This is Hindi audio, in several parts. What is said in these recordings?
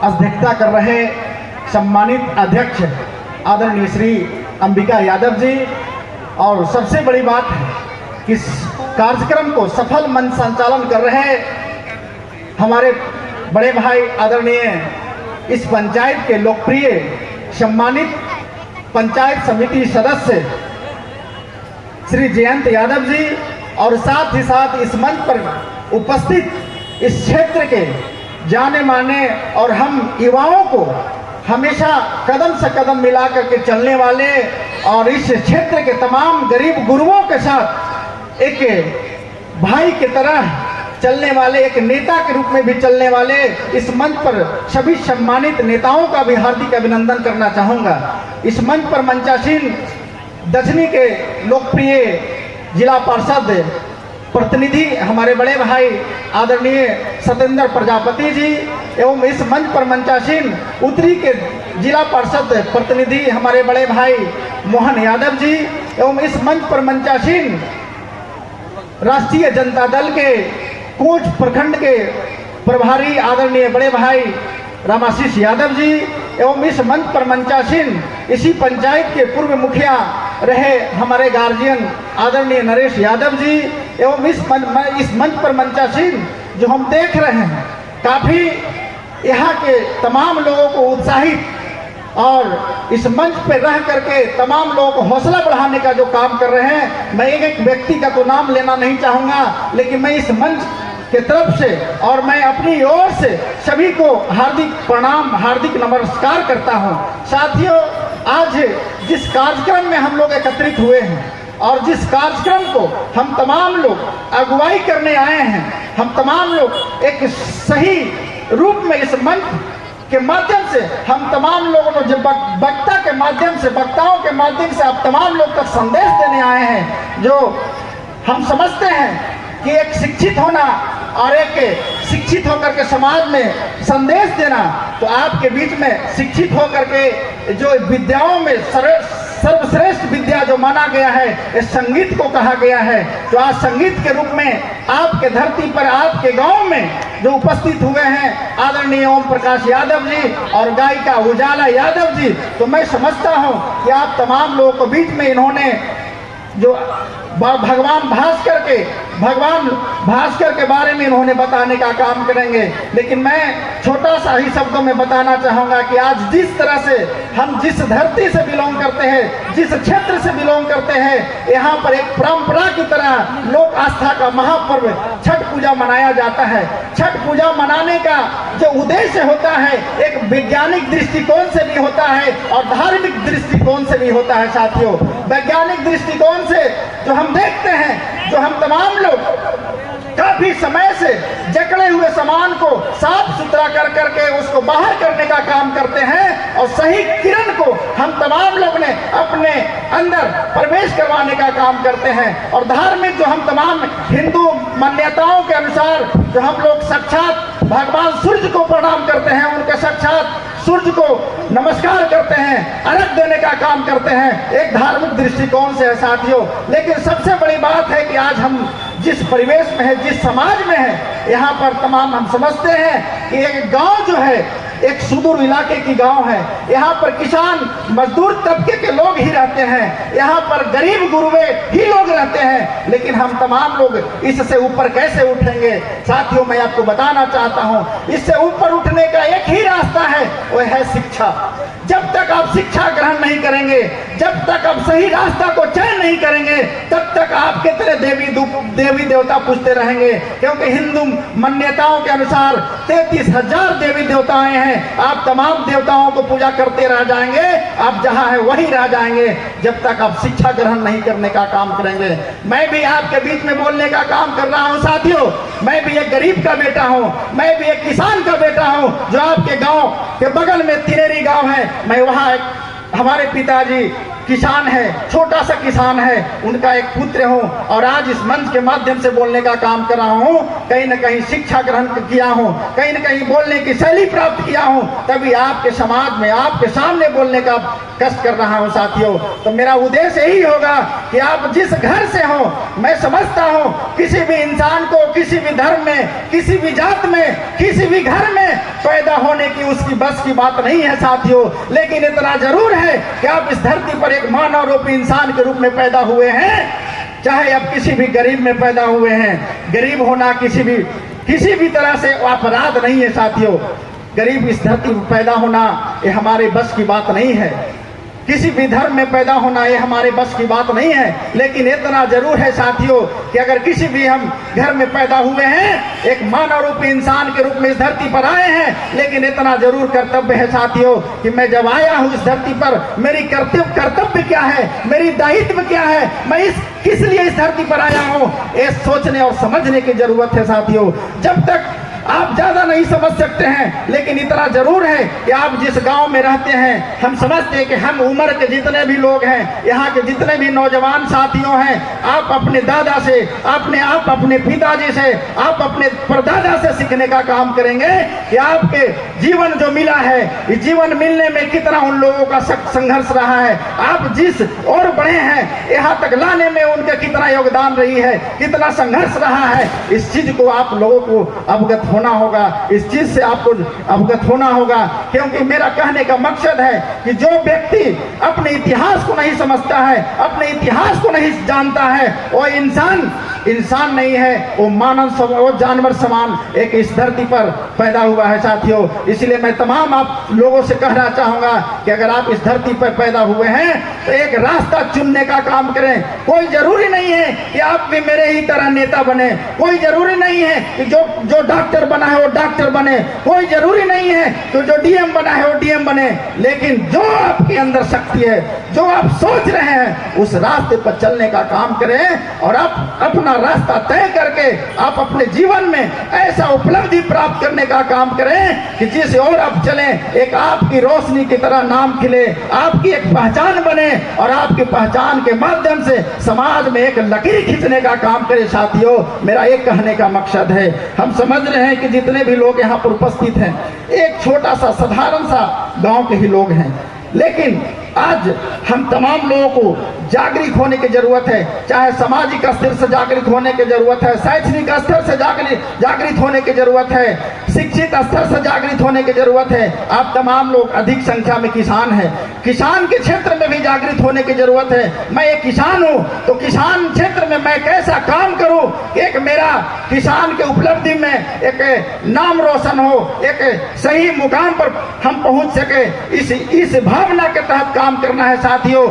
अध्यक्षता कर रहे सम्मानित अध्यक्ष आदरणीय श्री अंबिका यादव जी, और सबसे बड़ी बात है कि इस कार्यक्रम को सफल मंच संचालन कर रहे हमारे बड़े भाई आदरणीय इस पंचायत के लोकप्रिय सम्मानित पंचायत समिति सदस्य श्री जयंत यादव जी, और साथ ही साथ इस मंच पर उपस्थित इस क्षेत्र के जाने माने और हम युवाओं को हमेशा कदम से कदम मिला करके चलने वाले और इस क्षेत्र के तमाम गरीब गुरुओं के साथ एक भाई की तरह चलने वाले, एक नेता के रूप में भी चलने वाले इस मंच पर सभी सम्मानित नेताओं का भी हार्दिक अभिनंदन करना चाहूँगा। इस मंच पर मंचासीन दक्षिणी के लोकप्रिय जिला पार्षद प्रतिनिधि हमारे बड़े भाई आदरणीय सत्येंद्र प्रजापति जी, एवं इस मंच पर मंचासीन उत्तरी के जिला पार्षद प्रतिनिधि हमारे बड़े भाई मोहन यादव जी, एवं इस मंच पर मंचासीन राष्ट्रीय जनता दल के कोच प्रखंड के प्रभारी आदरणीय बड़े भाई रामाशीष यादव जी, एवं इस मंच पर मंचासीन इसी पंचायत के पूर्व मुखिया रहे हमारे गार्जियन आदरणीय नरेश यादव जी, एवं इस मंच पर मंचासीन जो हम देख रहे हैं काफ़ी यहाँ के तमाम लोगों को उत्साहित और इस मंच पर रह करके तमाम लोगों को हौसला बढ़ाने का जो काम कर रहे हैं। मैं एक व्यक्ति का तो नाम लेना नहीं चाहूँगा, लेकिन मैं इस मंच के तरफ से और मैं अपनी ओर से सभी को हार्दिक प्रणाम, हार्दिक नमस्कार करता हूं। साथियों, आज जिस कार्यक्रम में हम लोग एकत्रित हुए हैं और जिस कार्यक्रम को हम तमाम लोग अगुवाई करने आए हैं, हम तमाम लोग एक सही रूप में इस मंच के माध्यम से हम तमाम लोगों को जब वक्ताओं के माध्यम से आप तमाम लोग तक संदेश देने आए हैं, जो हम समझते हैं कि एक शिक्षित होना और एक शिक्षित होकर के समाज में संदेश देना, तो आपके बीच में शिक्षित होकर के जो विद्याओं में सर्वश्रेष्ठ विद्या जो माना गया है, इस संगीत को कहा गया है। तो आज संगीत के रूप में आपके धरती पर, आपके गांव में जो उपस्थित हुए हैं आदरणीय ओम प्रकाश यादव जी और गायिका उजाला यादव जी, तो मैं समझता हूं कि आप तमाम लोगों को बीच में इन्होंने जो भगवान भास्कर के बारे में इन्होंने बताने का काम करेंगे। लेकिन मैं छोटा सा ही शब्दों में बताना चाहूँगा कि आज जिस तरह से हम जिस धरती से बिलोंग करते हैं, जिस क्षेत्र से बिलोंग करते हैं, यहाँ पर एक परंपरा की तरह लोक आस्था का महापर्व छठ पूजा मनाया जाता है। छठ पूजा मनाने का जो उद्देश्य होता है, एक वैज्ञानिक दृष्टिकोण से भी होता है और धार्मिक दृष्टिकोण से भी होता है। साथियों, वैज्ञानिक दृष्टिकोण से जो हम देखते हैं, जो हम तमाम लोग काफी समय से जकड़े हुए सामान को साफ सुथरा कर करके उसको बाहर करने का काम करते हैं और सही किरण को हम तमाम लोग ने अपने अंदर प्रवेश करवाने का काम करते हैं। और धार्मिक जो हम तमाम हिंदू मान्यताओं के अनुसार जो हम लोग साक्षात भगवान सूर्य को प्रणाम करते हैं, उनके साक्षात सूर्य को नमस्कार करते हैं, अर्घ देने का काम करते हैं, एक धार्मिक दृष्टिकोण से है साथियों। लेकिन सबसे बड़ी बात है कि आज हम जिस परिवेश में है, जिस समाज में है, यहाँ पर तमाम हम समझते हैं कि एक गांव जो है एक सुदूर इलाके की गांव है, यहाँ पर किसान मजदूर तबके के लोग ही रहते हैं, यहाँ पर गरीब गुरुवे ही लोग रहते हैं। लेकिन हम तमाम लोग इससे ऊपर कैसे उठेंगे? साथियों, मैं आपको बताना चाहता हूँ, इससे ऊपर उठने का एक ही रास्ता है, वो है शिक्षा। जब तक आप शिक्षा ग्रहण नहीं करेंगे, जब तक आप सही रास्ता को चयन नहीं करेंगे, तब तक आपके तरह देवी देवता पूछते रहेंगे। क्योंकि हिंदू मान्यताओं के अनुसार 33,000 देवी देवताएं हैं। आप तमाम देवताओं को पूजा करते रह जाएंगे, आप जहां है वहीं रह जाएंगे, जब तक आप शिक्षा ग्रहण नहीं करने का काम करेंगे। मैं भी आपके बीच में बोलने का काम कर रहा हूं साथियों। मैं भी एक गरीब का बेटा हूं, मैं भी एक किसान का बेटा हूं, जो आपके गांव के बगल में तिरेरी गांव है। मैं वहां हमारे पिताजी किसान है, छोटा सा किसान है, उनका एक पुत्र हूँ और आज इस मंच के माध्यम से बोलने का काम कर रहा हूँ। कहीं न कहीं शिक्षा ग्रहण किया हूँ, कहीं न कहीं बोलने की शैली प्राप्त किया हूँ, तभी आपके समाज में आपके सामने बोलने का कष्ट कर रहा हूँ साथियों। तो मेरा उद्देश्य यही होगा कि आप जिस घर से हो, मैं समझता हूँ किसी भी इंसान को किसी भी धर्म में, किसी भी जात में, किसी भी घर में पैदा होने की उसकी बस की बात नहीं है साथियों, लेकिन इतना जरूर है कि आप इस धरती पर एक मानव रूपी इंसान के रूप में पैदा हुए हैं। चाहे आप किसी भी गरीब में पैदा हुए हैं, गरीब होना किसी भी तरह से अपराध नहीं है साथियों। गरीब इस धरती पर पैदा होना ये हमारे बस की बात नहीं है, किसी भी धर्म में पैदा होना ये हमारे बस की बात नहीं है, लेकिन इतना जरूर है साथियों कि अगर किसी भी हम घर में पैदा हुए हैं, एक मानव रूपी इंसान के रूप में इस धरती पर आए हैं, लेकिन इतना जरूर कर्तव्य है साथियों कि मैं जब आया हूँ इस धरती पर, मेरी कर्तव्य क्या है, मेरी दायित्व क्या है, मैं किस लिए इस धरती पर आया हूँ, ये सोचने और समझने की जरूरत है साथियों। जब तक आप ज्यादा नहीं समझ सकते हैं, लेकिन इतना जरूर है कि आप जिस गांव में रहते हैं, हम समझते हैं कि हम उम्र के जितने भी लोग हैं, यहाँ के जितने भी नौजवान साथियों हैं, आप अपने दादा से, आप अपने पिताजी से, आप अपने परदादा से सीखने का काम करेंगे कि आपके जीवन जो मिला है, इस जीवन मिलने में कितना उन लोगों का संघर्ष रहा है, आप जिस और बड़े हैं यहाँ तक लाने में उनका कितना योगदान रही है, कितना संघर्ष रहा है, इस चीज को आप लोगों को अवगत होना होगा, इस चीज से आपको अवगत होना होगा। क्योंकि मेरा कहने का मकसद है कि जो व्यक्ति अपने इतिहास को नहीं समझता है, अपने इतिहास को नहीं जानता है, वो इंसान नहीं है, वो वो जानवर समान एक इस धरती पर पैदा हुआ है साथियों। इसलिए मैं तमाम आप लोगों से कहना चाहूंगा कि अगर आप इस धरती पर पैदा हुए हैं तो एक रास्ता चुनने का काम करें। कोई जरूरी नहीं है कि आप भी मेरे ही तरह नेता बने, कोई जरूरी नहीं है कि जो डॉक्टर बना है वो डॉक्टर बने, कोई जरूरी नहीं है कि जो डीएम बना है वो डीएम बने, लेकिन जो आपके अंदर शक्ति है, जो आप सोच रहे हैं, उस रास्ते पर चलने का काम करें और आप अपना रास्ता तय करके आप अपने जीवन में ऐसा उपलब्धि प्राप्त करने का काम करें कि जिस ओर आप चलें एक आपकी रोशनी की तरह नाम खिले, आपकी एक पहचान बने और आपकी पहचान के माध्यम से समाज में एक लकीर खींचने का काम करें साथियों। मेरा एक कहने का मकसद है, हम समझ रहे हैं कि जितने भी लोग यहाँ पर उपस्थित हैं एक छोटा सा साधारण सा गांव के ही लोग हैं, लेकिन आज हम तमाम लोगों को जागृत होने की जरूरत है। चाहे सामाजिक स्तर से जागृत होने की जरूरत है, शैक्षणिक स्तर से जागृत होने की जरूरत है, शिक्षित स्तर से जागृत होने की जरूरत है। आप तमाम लोग अधिक संख्या में किसान हैं, किसान के क्षेत्र में भी जागृत होने की जरूरत है। मैं एक किसान हूँ तो किसान क्षेत्र में मैं कैसा काम करूँ, एक मेरा किसान के उपलब्धि में एक नाम रोशन हो, एक सही मुकाम पर हम पहुँच सके, इस भावना के तहत काम करना है साथियों,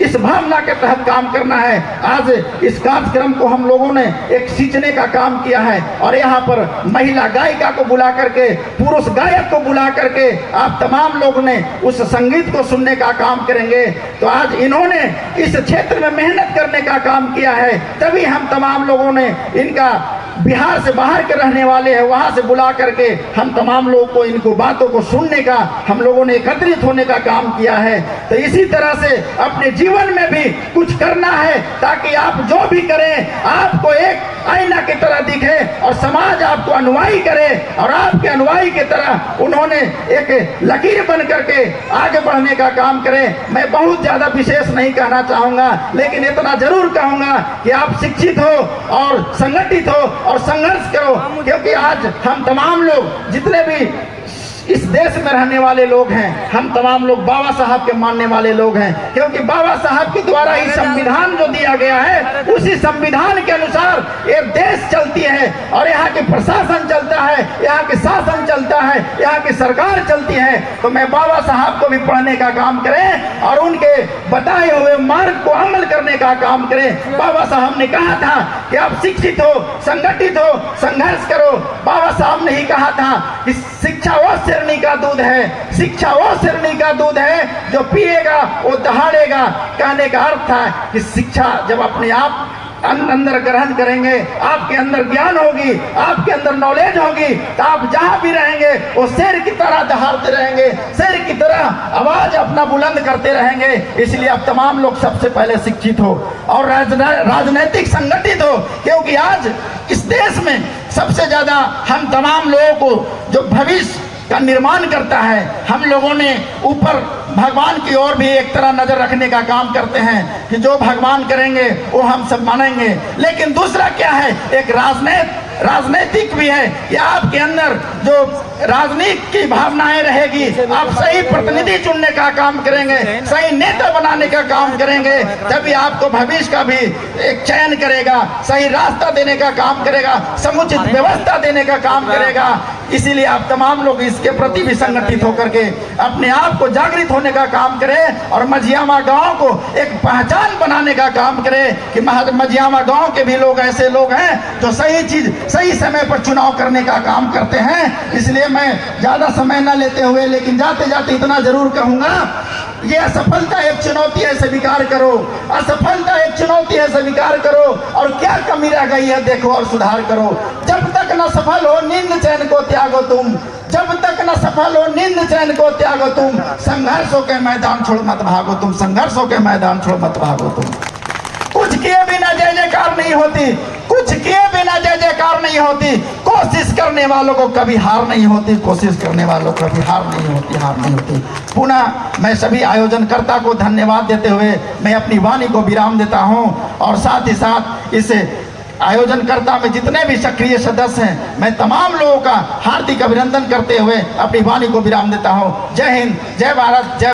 इस भावना के तहत काम करना है। आज इस कार्यक्रम को हम लोगों ने एक सींचने का काम किया है और यहाँ पर महिला गायिका को बुला करके, पुरुष गायक को बुला करके आप तमाम लोग ने उस संगीत को सुनने का काम करेंगे। तो आज इन्होंने इस क्षेत्र में मेहनत करने का काम किया है, तभी हम तमाम लोगों ने इनका बिहार से बाहर के रहने वाले हैं वहां से बुला करके हम तमाम लोगों को इनको बातों को सुनने का हम लोगों ने एकत्रित होने का काम किया है। तो इसी तरह से अपने जीवन में भी कुछ करना है ताकि आप जो भी करें आपको एक आईना की तरह दिखे और समाज आपको अनुयायी करे और आपके अनुयायी की तरह उन्होंने एक लकीर बन करके आगे बढ़ने का काम करें। मैं बहुत ज्यादा विशेष नहीं कहना चाहूंगा, लेकिन इतना जरूर कहूंगा कि आप शिक्षित हो और संगठित हो और संघर्ष करो, क्योंकि आज हम तमाम लोग जितने भी इस देश में रहने वाले लोग हैं, हम तमाम लोग बाबा साहब के मानने वाले लोग हैं, क्योंकि बाबा साहब के द्वारा ही संविधान जो दिया गया है उसी संविधान के अनुसार ये देश चलती है और यहाँ के प्रशासन चलता है, यहाँ के शासन चलता है, यहाँ की सरकार चलती है। तो मैं बाबा साहब को भी पढ़ने का काम करें और उनके बताए हुए मार्ग को अमल करने का काम करें। बाबा साहब ने कहा था कि आप शिक्षित हो, संगठित हो, संघर्ष करो। बाबा साहब ने ही कहा था कि शिक्षा वो सिरनी का दूध है, शिक्षा वो सिरनी का दूध है जो पिएगा वो दहाड़ेगा। कहने का अर्थ था कि शिक्षा जब अपने आप अंदर ग्रहण करेंगे, आपके अंदर ज्ञान होगी, आपके अंदर नॉलेज होगी, तो आप जहां भी रहेंगे वो शेर की तरह दहाड़ते रहेंगे, शेर की तरह आवाज अपना बुलंद करते रहेंगे। इसलिए आप तमाम लोग सबसे पहले शिक्षित हो और राजनीतिक संगठित हो, क्योंकि आज इस देश में सबसे ज्यादा हम तमाम लोगों को जो भविष्य का निर्माण करता है, हम लोगों ने ऊपर भगवान की ओर भी एक तरह नजर रखने का काम करते हैं कि जो भगवान करेंगे वो हम सब मानेंगे। लेकिन दूसरा क्या है, एक राजनीतिक भी है कि आपके अंदर जो राजनीति की भावनाएं रहेगी, आप सही प्रतिनिधि चुनने का काम करेंगे, सही नेता बनाने का काम करेंगे, तभी आपको भविष्य का भी एक चयन करेगा, सही रास्ता देने का काम करेगा, समुचित व्यवस्था देने का काम करेगा। इसीलिए आप तमाम लोग इसके प्रति भी संगठित होकर के अपने आप को जागृत होने का काम करें और मझियामा गांव को एक पहचान बनाने का काम करें कि मझियामा गांव के भी लोग ऐसे लोग हैं जो सही चीज सही समय पर चुनाव करने का काम करते हैं। इसलिए मैं ज्यादा समय न लेते हुए, लेकिन जाते जाते इतना जरूर कहूंगा, ये असफलता एक चुनौती है, स्वीकार करो। असफलता एक चुनौती है, स्वीकार करो, और क्या कमी रह गई है देखो और सुधार करो। जब तक न सफल हो नींद चैन को त्यागो तुम, जब तक न सफल हो नींद चैन को त्यागो तुम, संघर्षों के मैदान छोड़ मत भागो तुम, संघर्षों के मैदान छोड़ मत भागो तुम। कुछ किए बिना जय जयकार नहीं होती, कुछ किए बिना जय जयकार नहीं होती। कोशिश करने वालों को कभी हार नहीं होती, कोशिश करने वालों को कभी हार नहीं होती, हार नहीं होती। पुनः मैं सभी आयोजनकर्ता को धन्यवाद देते हुए मैं अपनी वाणी को विराम देता हूं, और साथ ही साथ इस आयोजनकर्ता में जितने भी सक्रिय सदस्य हैं, मैं तमाम लोगों का हार्दिक अभिनंदन करते हुए अपनी वाणी को विराम देता हूं। जय हिंद, जय भारत, जय